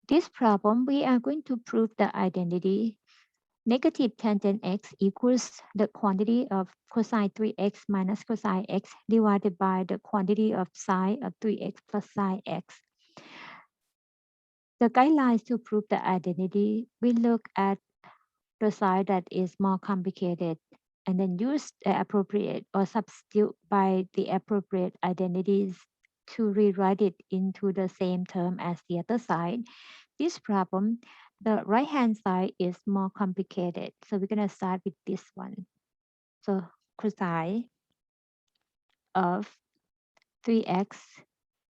This problem, we are going to prove the identity. Negative tangent x equals the quantity of cosine 3x minus cosine x divided by the quantity of sine of 3x plus sine x. The guidelines to prove the identity, we look at the side that is more complicated and then use the appropriate or substitute by the appropriate identities to rewrite it into the same term as the other side. This problem, the right hand side is more complicated. So we're going to start with this one. So cosine of 3x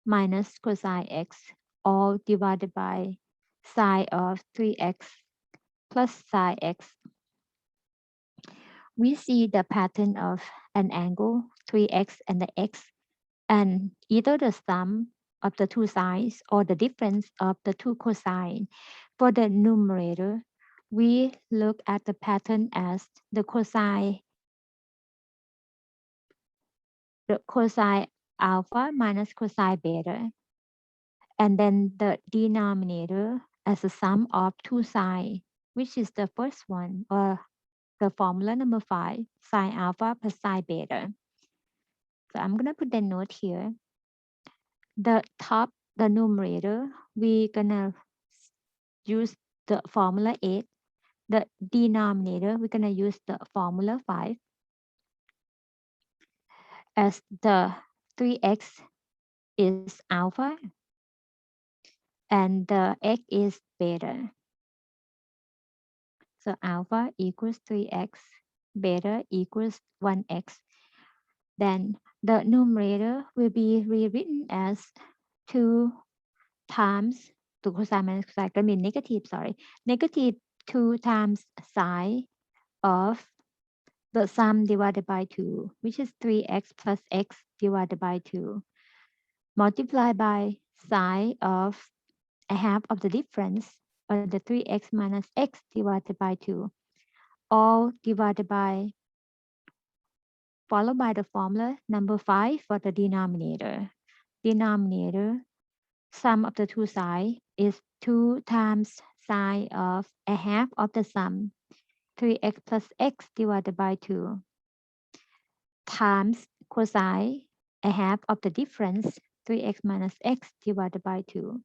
minus cosine x all divided by sine of 3x plus sine x. We see the pattern of an angle 3x and the x, and either the sum of the two sides or the difference of the two cosine. For the numerator, we look at the pattern as the cosine alpha minus cosine beta, and then the denominator as a sum of two sides, which is the first one, or the formula number 5, sine alpha plus sine beta. So I'm going to put the note here. The top, the numerator, we're going to use the formula 8. The denominator, we're going to use the formula 5. As the 3x is alpha and the x is beta. So alpha equals 3x, beta equals 1x. Then the numerator will be rewritten as 2 times 2 cosine minus cosine, I mean negative 2 times sine of the sum divided by 2, which is 3x plus x divided by 2, multiplied by sine of a half of the difference of the 3x minus x divided by 2, all divided by, followed by the formula number 5 for the denominator. Denominator, sum of the two sides is 2 times sine of a half of the sum, 3x plus x divided by 2, times cosine a half of the difference, 3x minus x divided by 2.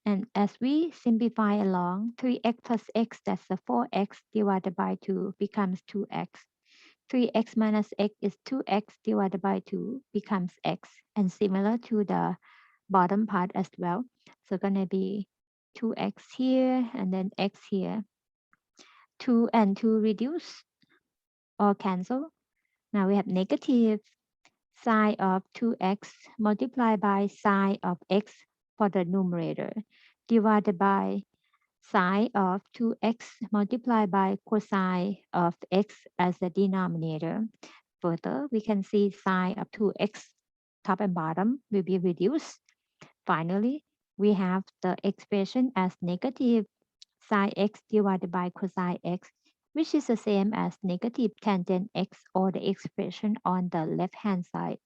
And as we simplify along, 3x plus x, that's the 4x divided by 2 becomes 2x. 3x minus x is 2x divided by 2 becomes x. And similar to the bottom part as well. So going to be 2x here and then x here. 2 and 2 reduce or cancel. Now we have negative sine of 2x multiplied by sine of x for the numerator, divided by sine of 2x multiplied by cosine of x as the denominator. Further, we can see sine of 2x top and bottom will be reduced. Finally, we have the expression as negative sine x divided by cosine x, which is the same as negative tangent x, or the expression on the left-hand side.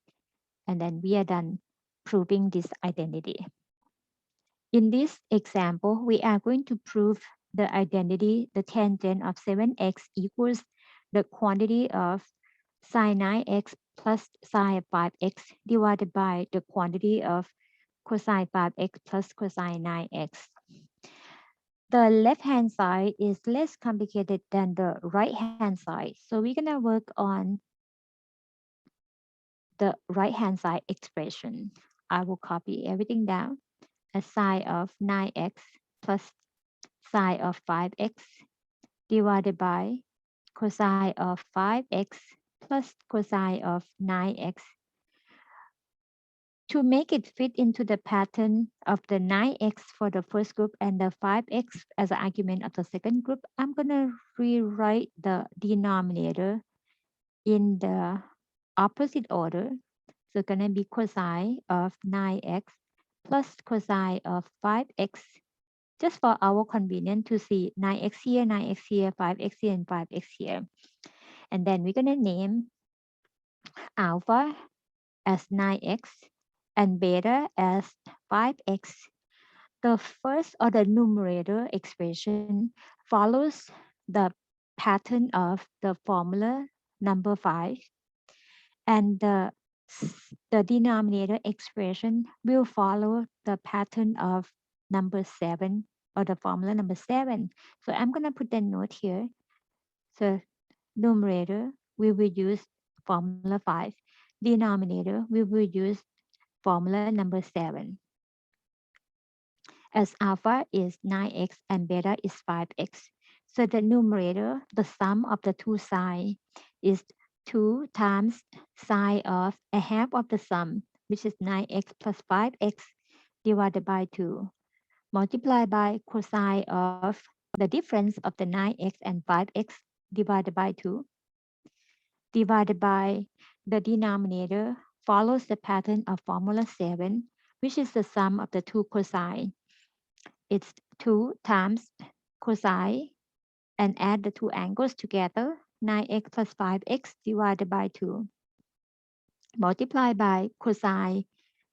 And then we are done proving this identity. In this example, we are going to prove the identity, the tangent of 7x equals the quantity of sine 9x plus sine 5x divided by the quantity of cosine 5x plus cosine 9x. The left-hand side is less complicated than the right-hand side. So we're gonna work on the right-hand side expression. I will copy everything down. A sine of 9x plus sine of 5x divided by cosine of 5x plus cosine of 9x. To make it fit into the pattern of the 9x for the first group and the 5x as an argument of the second group, I'm going to rewrite the denominator in the opposite order. So it's going to be cosine of 9x plus cosine of 5x, just for our convenience to see 9x here, 9x here, 5x here, and 5x here. And then we're going to name alpha as 9x and beta as 5x. the first or the numerator expression follows the pattern of the formula number 5, and the denominator expression will follow the pattern of number 7 or the formula number 7. So I'm going to put the note here. So numerator, we will use formula 5. Denominator, we will use formula number 7. As alpha is 9x and beta is 5x. So the numerator, the sum of the two sides, is 2 times sine of a half of the sum, which is 9x plus 5x divided by 2, multiplied by cosine of the difference of the 9x and 5x divided by 2, divided by the denominator follows the pattern of formula 7, which is the sum of the two cosine. It's 2 times cosine and add the two angles together, 9x plus 5x divided by 2, multiplied by cosine,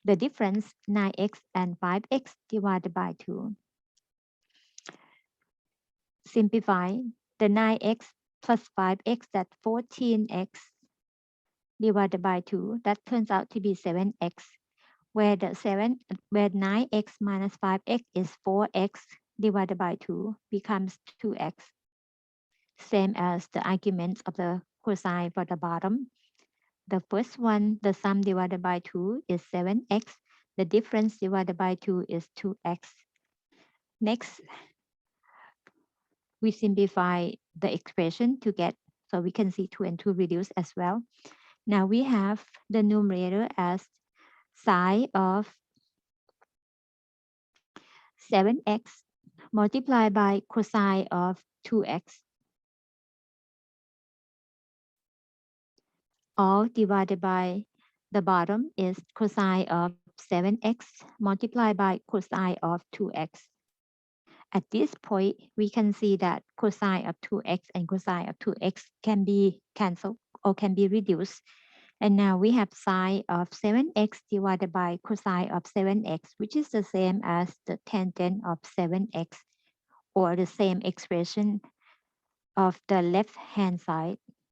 the difference 9x and 5x divided by 2. Simplify the 9x plus 5x, that's 14x divided by 2, that turns out to be 7x, where 9x minus 5x is 4x divided by 2 becomes 2x. Same as the arguments of the cosine for the bottom. The first one, the sum divided by 2 is 7x. The difference divided by 2 is 2x. Next, we simplify the expression to get, so we can see 2 and 2 reduce as well. Now we have the numerator as sine of 7x multiplied by cosine of 2x, all divided by the bottom is cosine of 7x multiplied by cosine of 2x. At this point, we can see that cosine of 2x and cosine of 2x can be cancelled or can be reduced. And now we have sine of 7x divided by cosine of 7x, which is the same as the tangent of 7x, or the same expression of the left hand side.